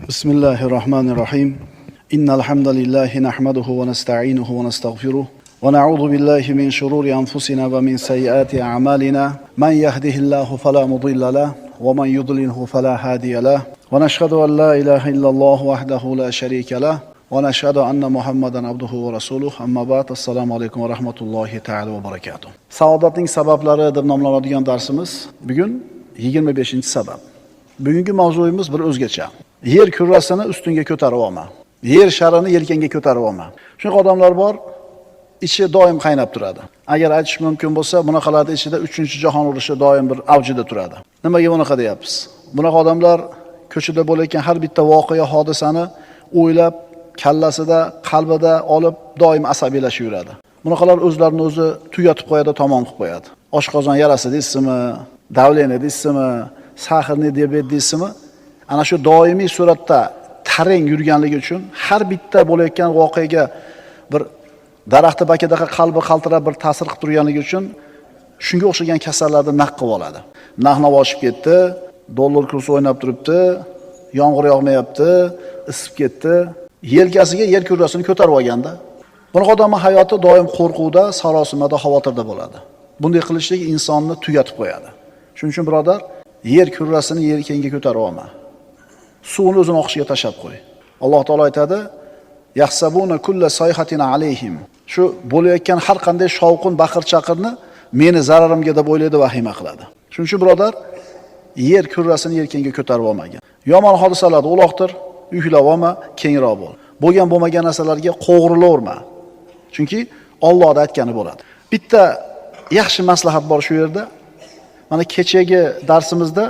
بسم الله الرحمن الرحيم إن الحمد لله نحمده ونستعينه ونستغفره ونعوذ بالله من شرور أنفسنا ومن سيئات أعمالنا من يهده الله فلا مضل له ومن يضلله فلا هادي له ونشهد أن لا إله إلا الله وحده لا شريك له ونشهد أن محمدا عبده ورسوله أما بعد السلام عليكم ورحمة الله تعالى وبركاته. Saodatning sabablari deb nomlanadigan darsimiz bugun 25-sabab. Bugungi mavzuyimiz bir o'zgacha. Yer kurrasini ustunga ko'tarib olma. Yer sharini yelkangga ko'tarib olma. Shunaqa odamlar bor, ichi doim qaynab turadi. Agar aytish mumkin bo'lsa, bunaqalarda ichida 3-jahon urushi doim bir avjida turadi. Nimaga bunaqa deyapmiz? Bunaqa odamlar ko'chada bo'layotgan har bitta voqea, hodisani o'ylab, kallasida, qalbida olib doim asabiylashib yuradi. Bunaqalar o'zlarini o'zi tugatib qo'yadi, tamom qilib qo'yadi. Oshqozon yarasi deysizmi, davleniya deysizmi, sahrni diabet deysizmi? Ana shu doimiy suratda tarang yurganligi uchun har bitta bo'layotgan voqeaga bir daraxtni bakadaqa qalbi qaltirab bir ta'sir qilib turganligi uchun shunga o'xshagan kasallarni naq qilib oladi. Narx-navo oshib ketdi, dollar kursi o'ynab turibdi, yomg'ir yog'mayapti, isib ketdi. Yelkasiga yer kurrasini ko'tarib olganda, bunaqa odamning hayoti doim qo'rquvda, sarosimada, xavotirda bo'ladi. Bunday qilishlik insonni tugatib qo'yadi. Shuning uchun birodar, yer kurrasini yelkangga ko'tarib olma. Suvni o'zini oqishiga tashab qo'y. Alloh taolo aytadi: "Yahsabuna kulla sayhatin alayhim." Shu bo'layotgan har qanday shovqin, baqir-chaqirni meni zararimga deb o'ylaydi, vahima qiladi. Shuning uchun birodar, yer kurrasini yelkangga ko'tarib olmagan. Yomon hodisalarni uloqtir, uylab olma, kengroq bo'l. Bo'lgan narsalarga qo'g'rilaverma. Chunki Allohda aytgani bo'ladi. Bitta yaxshi maslahat bor shu yerda. Mana kechagi darsimizda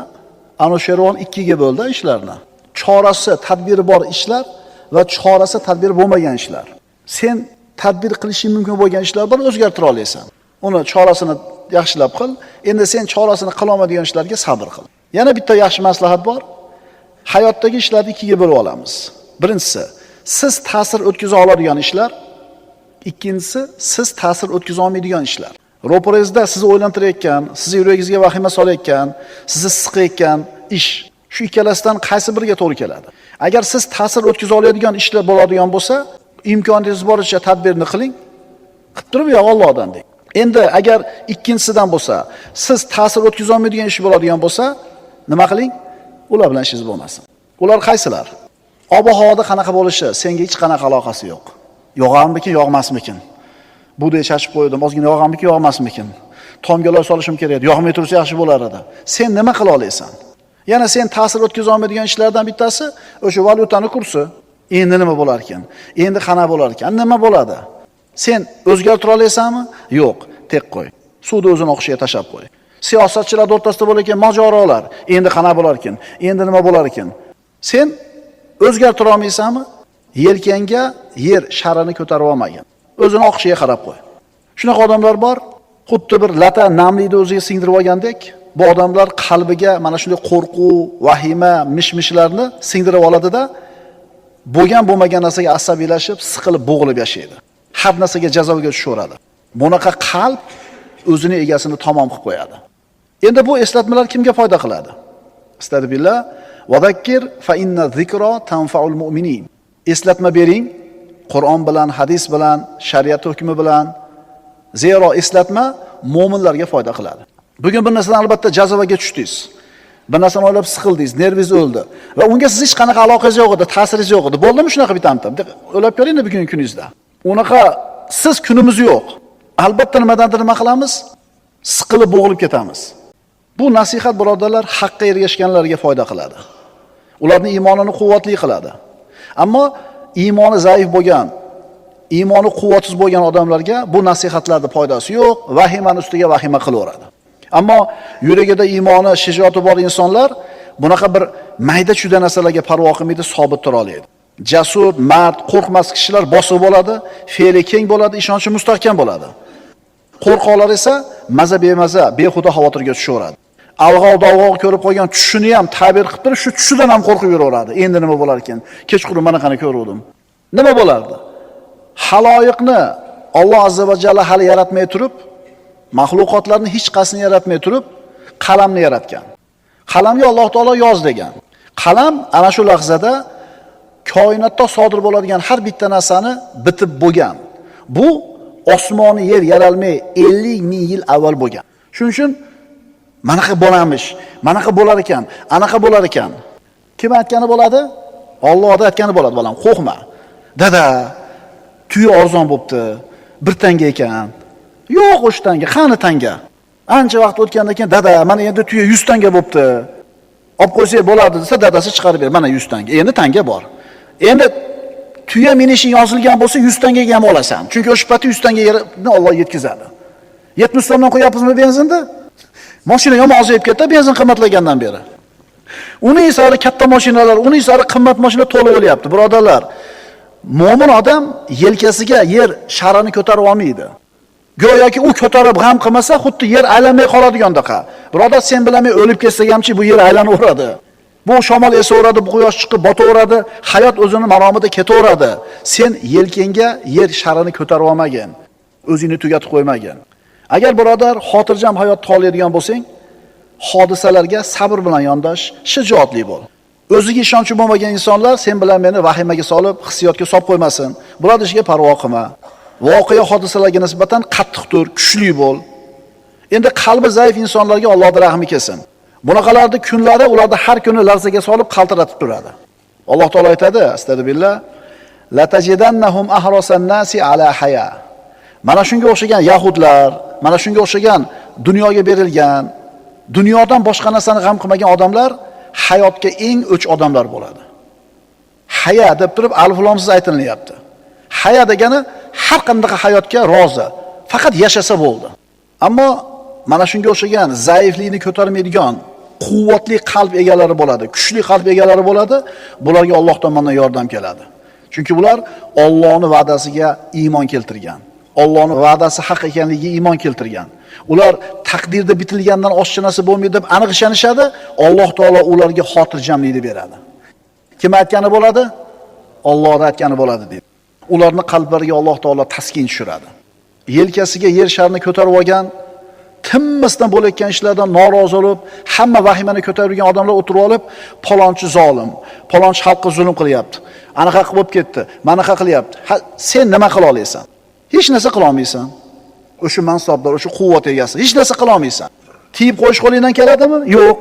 Anoshervon 2 ga bo'ldi ishlarni. Chorasi, tadbiri bor ishlar va chorasi tadbiri bo'lmagan ishlar. Sen tadbir qilishing mumkin bo'lgan ishlar bor, o'zgartira olasan. Uni chorasini yaxshilab qil. Endi sen chorasini qila olmaydigan ishlarga sabr qil. Yana bitta yaxshi maslahat bor. Hayotdagi ishlarni 2 ga bo'lib olamiz. Birinchisi, siz ta'sir o'tkaza oladigan ishlar. Ikkinchisi, siz ta'sir o'tkaza olmaydigan ishlar. Ro'parangizda sizni o'ylantirayotgan, sizni yuragingizga vahima solayotgan, sizni siqayotgan ish. Shu ikkalasidan qaysi biriga to'g'ri keladi? Agar siz ta'sir o'tkaza oladigan ishlar bo'ladigan bo'lsa, imkoningiz boricha tadbirni qiling. Qilib turib yo'q Allohdan deng. Endi agar ikkinchisidan bo'lsa, siz ta'sir o'tkaza olmaydigan ish bo'ladigan bo'lsa, nima qiling? Ular bilan ishingiz bo'lmasin. Ular qaysilar? Ob-havoda qanaqa bo'lishi senga hech qanaqa aloqasi yo'q. Yog'armikin, yog'masmikin? Buday chachib qo'ydim, ozgina yog'armikin, yog'masmikin? Tomga loy solishim kerak, yog'may tursa yaxshi bo'lar edi. Sen nima qila olasan? Yana sen ta'sir o'tkaza olmaydigan ishlardan bittasi o'sha valyutani kursi. Endi nima bo'lar ekan? Endi qana bo'lar ekan? Nima bo'ladi? Sen o'zgartira olasanmi? Yo'q, tek qo'y. Suvni o'zini oqishiga tashab qo'y. Siyosatchilar o'rtasida bo'layotgan mojarolar, endi qana bo'lar ekan? Endi nima bo'lar ekan? Sen o'zgartira olmaysanmi? Yelkangga yer sharini ko'tarib olmagan. O'zini oqishiga qarab qo'y. Shunaqa odamlar bor, xuddi bir lata namlikni o'ziga singdirib olgandek, bu odamlar qalbiga mana shunday qo'rquv, vahima, mishmishlarni singdirib oladi-da, bo'lmagan narsaga asabiylashib, siqilib, bo'g'ilib yashaydi. Har narsaga jazoga tushaveradi. Bunaqa qalb o'zining egasini tamom qilib qo'yadi. Endi bu eslatmalar kimga foyda qiladi? Astagfirullah va zakkir fa inna zikra tanfa'ul mu'minin. Eslatma bering, Qur'on bilan, hadis bilan, shariat hukmi bilan. Zero eslatma mu'minlarga foyda qiladi. Bugun bir narsadan albatta jazoga tushdingiz. Bir narsani o'ylab siqildingiz, nervingiz o'ldi va unga siz hech qanaqa aloqangiz yo'q edi, ta'siringiz yo'q edi. Bo'ldimi shunaqa bitamtam? O'ylab ko'ring bugungi kuningizda. Unaqa siz kunimiz yo'q. Albatta nimadandir nima qilamiz? Siqilib bo'g'ilib ketamiz. Bu nasihat birodarlar haqqa ergashganlarga foyda qiladi. Ularning iymonini quvvatli qiladi. Ammo iymoni zaif bo'lgan, iymoni quvvatsiz bo'lgan odamlarga bu nasihatlarning foydasi yo'q, vahimani ustiga vahima qilaveradi. Ammo yuragida iymoni, shijoati bor insonlar bunaqa bir mayda-chuda narsalarga parvo qilmaydi, sobit tura oladi. Jasur, mard, qo'rqmas kishilar bosiq bo'ladi, fe'li keng bo'ladi, ishonchi mustahkam bo'ladi. Qo'rqoqlar esa maza bemaza, behuda xavotirga tushaveradi. Alg'ov-davg'ov ko'rib qo'ygan tushini ham ta'bir qilib turib, shu tushidan ham qo'rqib yuraveradi. Endi nima bo'lar ekan? Kechqurun mana qani ko'ruvdim. Nima bo'lardi? Haloyiqni Alloh azza va jalla hali yaratmay turib, mahluqotlarni hech qaysini yaratmay turib, qalamni yaratgan. Qalamga Alloh taolo yoz degan. Qalam ana shu lahzada koinotda sodir bo'ladigan har bitta narsani bitib bo'lgan. Bu osmoni yer yaralmay 50 ming yil avval bo'lgan. Shuning uchun manaqa bo'lamish, manaqa bo'lar ekan, anaqa bo'lar ekan. Kim aytgani bo'ladi? Allohda aytgani bo'ladi, bolam, qo'rqma. Dada, tuya arzon bo'libdi, 1 tanga ekan. Yo'q, o'sha tanga, qani tanga? Ancha vaqt o'tgandan keyin dada, mana endi tuya 100 tanga bo'libdi. Olib qo'ysak bo'ladi desa, dadasi chiqarib ber, mana 100 tanga. Endi tanga bor. Endi tuya minishing yozilgan bo'lsa 100 tangaga ham olasan. Chunki o'sha pati 100 tangaga Alloh yetkazadi. 70 so'mdan qo'yapsizmi benzinni? Mashina ham ozayib ketdi, benzin qimmatlagandan beri. Uning sari katta mashinalar, uning sari qimmat mashina to'lib o'lyapti, birodarlar. Mo'min odam yelkasiga yer sharini ko'tarib olmaydi. Go'yoki u ko'tarib g'am qilmasa, xuddi yer aylanmay qoladigandaqa. Birodar, sen bilan men o'lib ketsak hamchi bu yer aylanaveradi. Bu shamol esaveradi, bu quyosh chiqib botaveradi, hayot o'zini maromida ketaveradi. Sen yelkangga yer sharini ko'tarib olmagin, o'zingni tugatib qo'ymagin. Agar birodar xotirjam hayot qolaydigan bo'lsang, hodisalarga sabr bilan yondosh, shijoatli bo'l. O'ziga ishonchi bo'lmagan insonlar sen bilan meni vahimaga solib, hissiyotga solib qo'ymasin. Bular ishiga parvo qilma. Voqea hodisalarga nisbatan qattiq tur, kuchli bo'l. Endi qalbi zaif insonlarga Allohning rahmi kelsin. Bunaqalarning kunlari ularni har kuni larzaga solib qaltiratib turadi. Alloh taolo aytadi, astagfirullah, la tajidannahum ahrasan nasi ala haya. Mana shunga o'xshagan yahudlar, mana shunga o'xshagan dunyoga berilgan, dunyodan boshqa narsani g'am qilmagan odamlar hayotga eng o'ch odamlar bo'ladi. Haya deb turib alif lomsiz aytilyapti. Haya degani har qanday hayotga rozi, faqat yashasa bo'ldi. Ammo mana shunga o'xshagan zaiflikni ko'tarmaydigan, quvvatli qalb egalari bo'ladi, kuchli qalb egalari bo'ladi. Bularga Alloh tomonidan yordam keladi. Chunki bular Allohning va'dasiga iymon keltirgan. Allohning va'dasi haq ekanligiga iymon keltirgan. Ular taqdirda bitilgandan oshcha narsa bo'lmaydi deb aniq ishonishadi. Alloh taolo ularga xotirjamlikni beradi. Kim aytgani bo'ladi? Alloh aytgani bo'ladi deydi. Ularning qalblariga Alloh taolo taskin tushiradi. Yelkasiga yer sharini ko'tarib olgan, timmasdan bo'layotgan ishlardan norozi bo'lib, hamma vahimani ko'tarib yurgan odamlar o'tirib olib, palonchi zolim, palonchi xalqqa zulm qilyapti. Anaqa qilib bo'lib ketdi, manaqa qilyapti. Sen nima qila olasan? Hech narsa qila olmaysan. O'sha mansabdor, o'sha quvvat egasi, hech narsa qila olmaysan. Tiyib qo'yish qo'lingdan keladimi? Yo'q.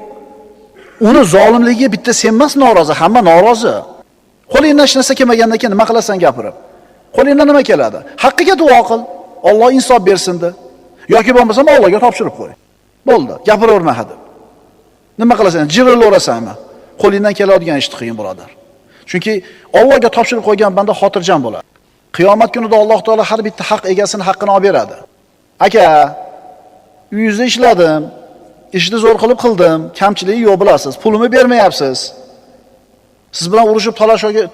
Uni zolimligiga bitta sen emas norozi, hamma norozi. Qo'lingdan hech narsa kelmagandan keyin nima qilasan gapirib? Qo'lingdan nima keladi? Haqqiga duo qil. Alloh insof bersin deb. Yoki bo'lmasa Allohga topshirib qo'y. Bo'ldi, gapiraverma hadeb. Nima qilasan? Jirilaverasanmi? Qo'lingdan keladigan ishni qiyin birodar. Chunki Allohga topshirib qo'ygan banda xotirjam bo'ladi. Qiyomat kunida Alloh taolo har bitta haq egasini haqqini olib beradi. Aka, uyingizda ishladim, ishni zo'r qilib qildim, kamchiligi yo'q bilasiz, pulimni bermayapsiz. Siz bilan urushib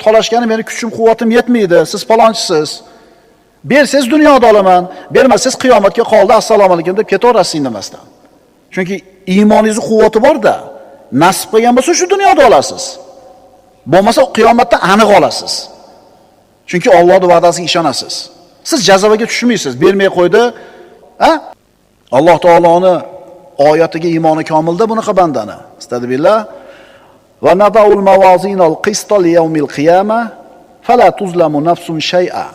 talashgani meni kuchim, quvvatim yetmaydi, siz palonchisiz. Bersiz dunyoda olaman, bermasangiz qiyomatga qoldi, assalomu alaykum deb ketaverasiz indamasdan. Chunki iymoningizning quvvati bor-da, nasib qilgan bo'lsa shu dunyoda olasiz. Bo'lmasa qiyomatda aniq olasiz. Chunki Allohning va'dasiga ishonasiz. Siz jazoga tushmaysiz, bermay qo'ydi. Alloh taoloning oyatiga iymoni komilda bunaqa bandani. Astagfirullah. Va nada'ul mawazinal qista li yawmil qiyama fala tuzlamu nafsun shay'a.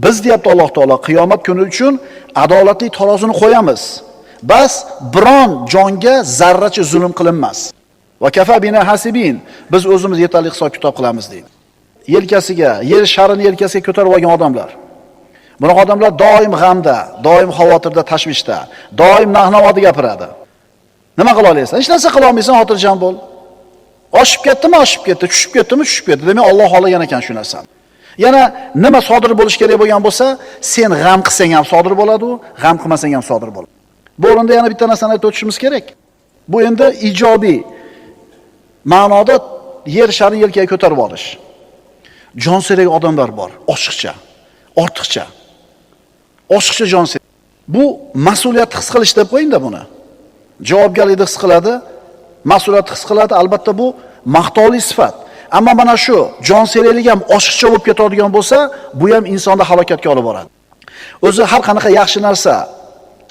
Biz deyapti Alloh taolo qiyomat kuni uchun adolatli tarozini qo'yamiz. Bas biron jonga zarracha zulm qilinmas. Va kafa bina hasibin. Biz o'zimiz yetarli hisob kitob qilamiz deydi. Yelkasiga, yer sharini yelkasiga ko'tarib olgan odamlar. Bunaqa odamlar doim g'amda, doim xavotirda, tashvishda, doim nahnovada gapiradi. Nima qila olasan? Hech narsa qila olmaysan, xotirjam bo'l. Oshib ketdimi, oshib ketdi, tushib ketdimi, tushib ketdi. Demak, Alloh xohlagan ekan shu narsani. Yana nima sodir bo'lish kerak bo'lgan bo'lsa, sen g'am qilsang ham sodir bo'ladi u, g'am qilmasang ham sodir bo'ladi. Bu o'rinda yana bitta narsani aytib o'tishimiz kerak. Bu endi ijobiy ma'noda yer sharini yelkaga ko'tarib olish. Jon serak odamlar bor, oshiqcha, ortiqcha. Oshiqcha jon serak. Bu mas'uliyat his qilish deb qo'yingda buni. Javobgarlikni his qiladi, mas'uliyat his qiladi, albatta bu maqtovli sifat. Ammo mana shu jon seraklik ham oshiqcha bo'lib ketadigan bo'lsa, bu ham insonni halokatga olib boradi. O'zi har qanaqa yaxshi narsa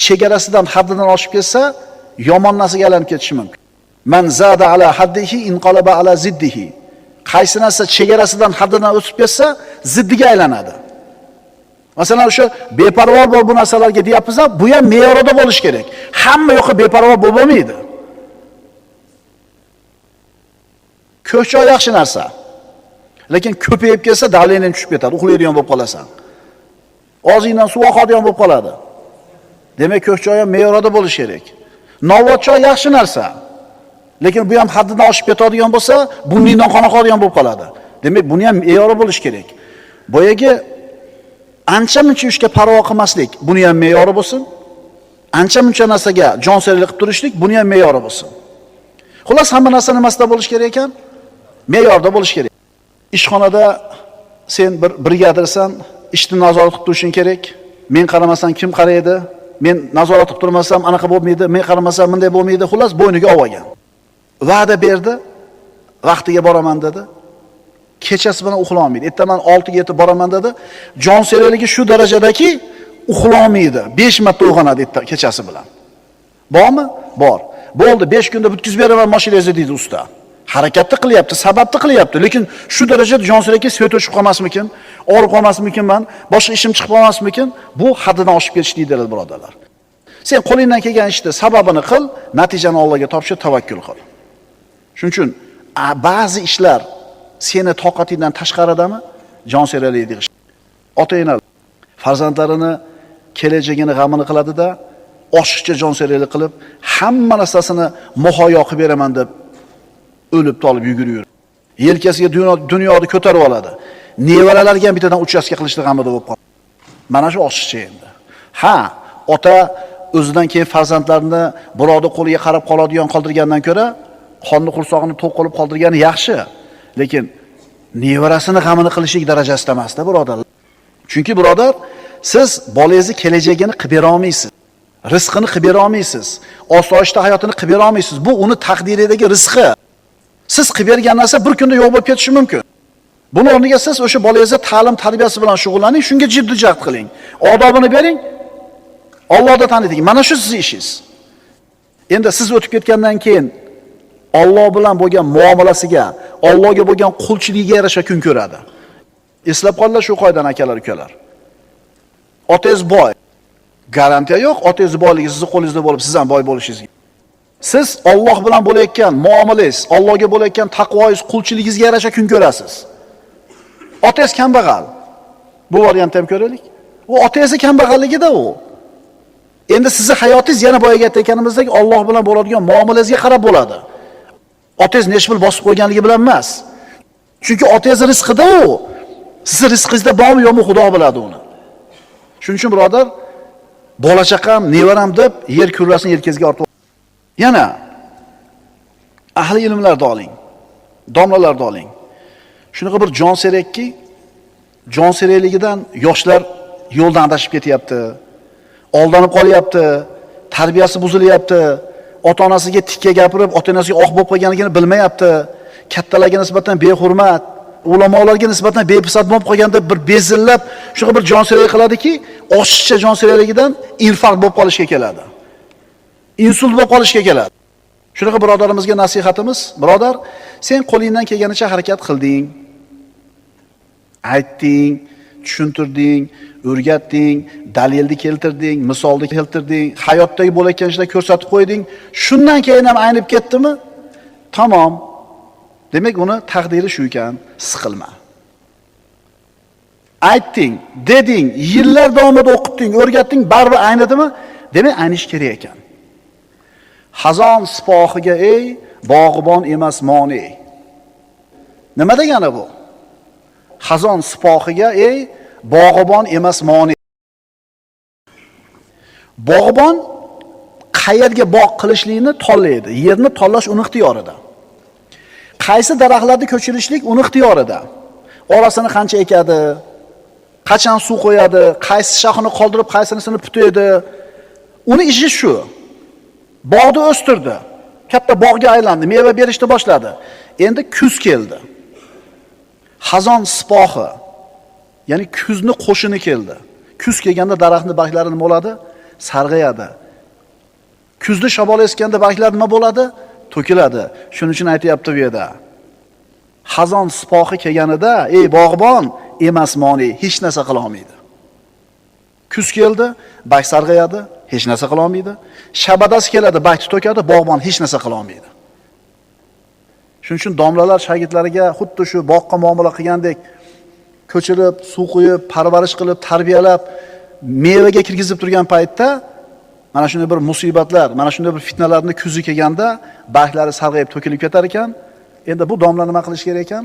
chegarasidan, haddidan oshib ketsa, yomon narsaga aylanib ketishi mumkin. Man zada ala haddihi inqalaba ala ziddihi. qaysi narsa chegarasidan haddidan o'tib ketsa, ziddiga aylanadi. Masalan, o'sha beparvo bu narsalarga deyapmiz, bu ham me'yorida bo'lish kerak. Hamma yo'qqa beparvo bo'lmaydi. Ko'k choy yaxshi narsa. Lekin ko'payib kelsa, davlening tushib ketadi, uxlaydigan bo'lib qolasan. Ozingdan suv oqadigan bo'lib qoladi. Demak, ko'k choy ham me'yorida bo'lish kerak. Novvot choy yaxshi narsa. Lekin bu ham haddidan oshib ketadigan bo'lsa, burningdan qon oqadigan bo'lib qoladi. Demak, buni ham me'yori bo'lish kerak. Boyagi ancha-muncha ishga parvo qilmaslik, buni ham me'yori bo'lsin. Ancha-muncha narsaga jonserlik qilib turishlik, buni ham me'yori bo'lsin. Xullas, hamma narsa nimasida bo'lish kerak ekan? Me'yorda bo'lish kerak. Ishxonada sen bir brigadirsan, ishni nazorat qilib turishing kerak. Men qaramasam kim qaraydi? Men nazorat qilib turmasam anaqa bo'lmaydi, men qaramasam bunday bo'lmaydi. Xullas, bo'yniga olgan. Va'da berdi, vaqtiga boraman dedi. Kechasi bilan uxlolmaydi. Ertaman 6 ga yetib boraman dedi. Jon seraligi shu darajadaki uxlolmaydi. 5 marta uyg'onadi kechasi bilan. Bormi? Bor. Bo'ldi, 5 kunda bitkizib beraman mashinangizni deydi usta. Harakatni qilyapti, sababni qilyapti, lekin shu darajada jon seraligi svet o'chib qolmasmikin, og'rib qolmasmikinman, boshqa ishim chiqib qolmasmikin? Bu haddidan oshib ketish deydilar, birodarlar. Sen qo'lingdan kelgan ishni sababini qil, natijani Allohga topshir, tavakkul qil. Shuning uchun ba'zi ishlar seni toqatingdan tashqaridami? Jon seralik deyish. Ota-onalar farzandlarini kelajagini g'amini qiladi-da, oshiqcha jon seralik qilib, hamma narsasini muhayyo qilib beraman deb o'lib tolib yugurur. Yelkasiga dunyoni ko'tarib oladi. Nevaralarga ham bittadan uchastka qilishni g'amida bo'lib qoladi. Mana shu oshiqcha endi. Ha, ota o'zidan keyin farzandlarini birovning qo'liga qarab qoladigan qoldirgandan ko'ra, qonni qursog'ini to'q qilib qoldirgani yaxshi. Lekin nevarasini g'amini qilishlik darajasida emas-da, birodarlar. Chunki birodar, siz bolangizni kelajagini qilib bera olmaysiz. Rizqini qilib bera olmaysiz. Osoyishta hayotini qilib bera olmaysiz. Bu uni taqdiridagi rizqi. Siz qilib bergan narsa bir kunda yo'q bo'lib ketishi mumkin. Buni o'rniga siz o'sha bolangizni ta'lim tarbiyasi bilan shug'ullaning, shunga jiddiy jahd qiling. Odobini bering. Allohni taniting. Mana shu sizning ishingiz. Endi siz o'tib ketgandan keyin Alloh bilan bo'lgan muomalasiga, Allohga bo'lgan qulchiligiga yarasha kun ko'radi. Eslab qolinglar shu qoidani, akalar, ukalar. Otangiz boy. Garantiya yo'q, otangiz boyligi sizning qo'lingizda bo'lib, siz ham boy bo'lishingizga. Siz Alloh bilan bo'layotgan muomalangiz, Allohga bo'layotgan taqvoingiz, qulchiligingizga yarasha kun ko'rasiz. Otangiz kambag'al. Bu variantni ham ko'raylik. U otangizni kambag'alligida u. Endi sizning hayotingiz yana boyaga aytganimizdek Alloh bilan bo'ladigan muomalangizga qarab bo'ladi. Otangiz necha pul bosib qo'yganligi bilan emas. Chunki otangiz rizqida u. Sizning rizqingizda bormi yo'qmi Xudo biladi uni. Shuning uchun birodar, bola chaqam, nevaram deb yer kurrasini yelkangizga ortib. Yana ahli ilmlarni oling. Domlalarni oling. Shunaqa bir jon serakki, jon serakligidan yoshlar yo'ldan adashib ketyapti. Aldanib qolyapti, tarbiyasi buzilyapti, ota-onasiga tikka gapirib, ota-onasiga oq bo'lib qolganligini bilmayapti, kattalarga nisbatan behurmat, ulamolarga nisbatan bepisat bo'lib qolganda bir bezillab, shunaqa bir jon seralik qiladiki, oshiqcha jon seraligidan infarkt bo'lib qolishga keladi. Insult bo'lib qolishga keladi. Shunaqa birodarimizga nasihatimiz, birodar, sen qo'lingdan kelganicha harakat qilding, aytding, tushuntirding, o'rgatding, dalilni keltirding, misolni keltirding, hayotdagi bo'layotgan ishlarni ko'rsatib qo'yding. Shundan keyin ham aynib ketdimi? Tamom. Demak, uni taqdiri shu ekan, siqilma. Aytding, deding, yillar davomida o'qitding, o'rgatding, baribir aynadimi? Demak, aynish kerak ekan. Xazon sipohiga ey, bog'ibon emas moni. Nima degani bu? Xazon sipohiga ey, bog'ibon emas moni. Bog'ibon qayerga bog' qilishlikni tanlaydi. Yerni tanlash uning ixtiyorida. Qaysi daraxtlarni ko'chirishlik uning ixtiyorida. Orasini qancha ekadi, qachon suv qo'yadi, qaysi shoxini qoldirib, qaysinisini putaydi. Uni ishi shu. Bog'ni o'stirdi. Katta bog'ga aylandi, meva berishni boshladi. Endi kuz keldi. Xazon sipohi, ya'ni kuzni qo'shini keldi. Kuz kelganda daraxtning barglari nima bo'ladi? Sarg'ayadi. Kuzda shamol esganda barglar nima bo'ladi? To'kiladi. Shuning uchun aytayapti bu yerda. Xazon sipohi kelganida, ey bog'bon, emasmoni, hech narsa qila olmaydi. Kuz keldi, bak sarg'ayadi, hech narsa qila olmaydi. Shabadasi keladi, bakni to'kadi, bog'bon hech narsa qila olmaydi. Shuning uchun domlalar shogirdlariga xuddi shu boqqa muomala qilgandek ko'chirib, suv quyib, parvarish qilib, tarbiyalab, mevaga kirgizib turgan paytda mana shunday bir musibatlar, mana shunday bir fitnalarni kuzi kelganda barglari sarg'ayib to'kilib ketar ekan. Endi bu domla nima qilish kerak ekan?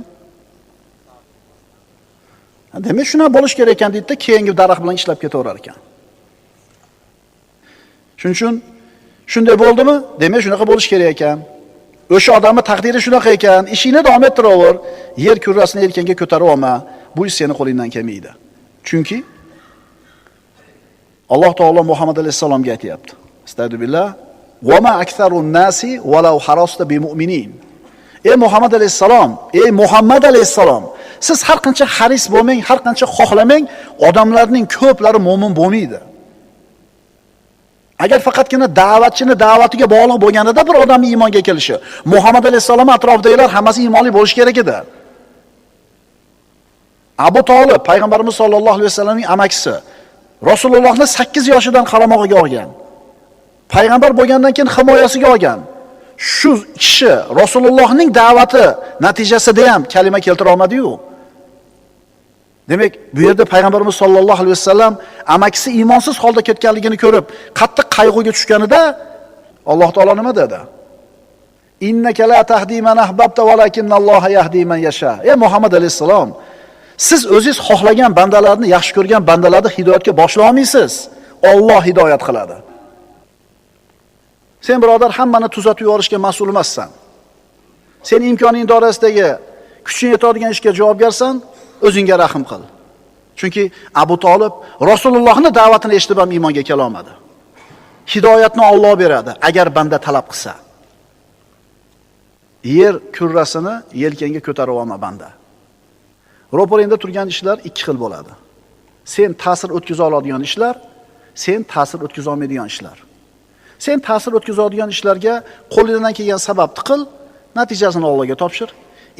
Demak, shuna bo'lish kerak ekan deydi-da, keyingi daraxt bilan ishlab ketaverar ekan. Shuning uchun shunday bo'ldimi? Demak, shunaqa bo'lish kerak ekan. O'sha odamning taqdiri shunaqa ekan, ishingni davom ettiraver, yer kurrasini yelkangga ko'tarib olma. Bu ish seni qo'lingdan kelmaydi. Chunki Alloh taolo Muhammad alayhisalomga aytayapti. Astagfirullah. Va ma aktharun nasi walau harasta bi mu'minin. Ey Muhammad alayhisalom, ey Muhammad alayhisalom, siz har qancha haris bo'lmang, har qancha xohlamang, odamlarning ko'plari mo'min bo'lmaydi. Agar faqatgina da'vatchini da'vatiga bog'liq bo'lganida bir odam iymonga kelishi, Muhammad alayhisalom atrofidagilar hammasi iymonli bo'lish kerak edi. Abu Talib, payg'ambarimiz sollallohu alayhi vasallamning amakisi, Rasulullohni 8 yoshidan qaramog'iga olgan. Payg'ambar bo'lgandan keyin himoyasiga olgan. Shu kishi Rasulullohning da'vati natijasida ham kalima keltira olmadi-yu. Demak, bu yerda payg'ambarimiz sollallohu alayhi vasallam amakisi iymonsiz holda ketganligini ko'rib, qattiq qayg'uga tushganida Alloh taolo nima dedi? Innaka la tahdi man ahbabta walakinalloha yahdi man yasha. Ey Muhammad alayhisalom, siz o'zingiz xohlagan bandalarni, yaxshi ko'rgan bandalarni hidoyatga boshlay olmaysiz. Alloh hidoyat qiladi. Sen birodar hammani tuzatib yuborishga mas'ul emassan. Sen imkoning doirasidagi kuching yetadigan ishga javobgarsan, o'zingga rahim qil. Chunki Abu Talib Rasulullohning da'vatini eshitib ham iymonga kela olmadi. Hidoyatni Alloh beradi, agar banda talab qilsa. Yer kurrasini yelkangga ko'tarib olma banda. Ro'paringda turgan ishlar ikki xil bo'ladi. Sen ta'sir o'tkaza oladigan ishlar, sen ta'sir o'tkaza olmaydigan ishlar. Sen ta'sir o'tkazadigan ishlarga qo'lingdan kelgan sababni qil, natijasini Allohga topshir.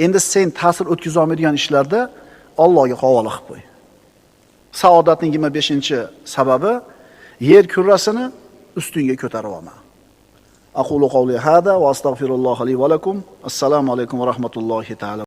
Endi sen ta'sir o'tkaza olmaydigan ishlarda Allohga havola qilib qo'y. Saodatning 25-sababi yer kurrasini ustunga ko'tarib olma. Aqulu qawli hada va astagfirulloh li va lakum. Assalomu alaykum va rahmatullohi ta'ala.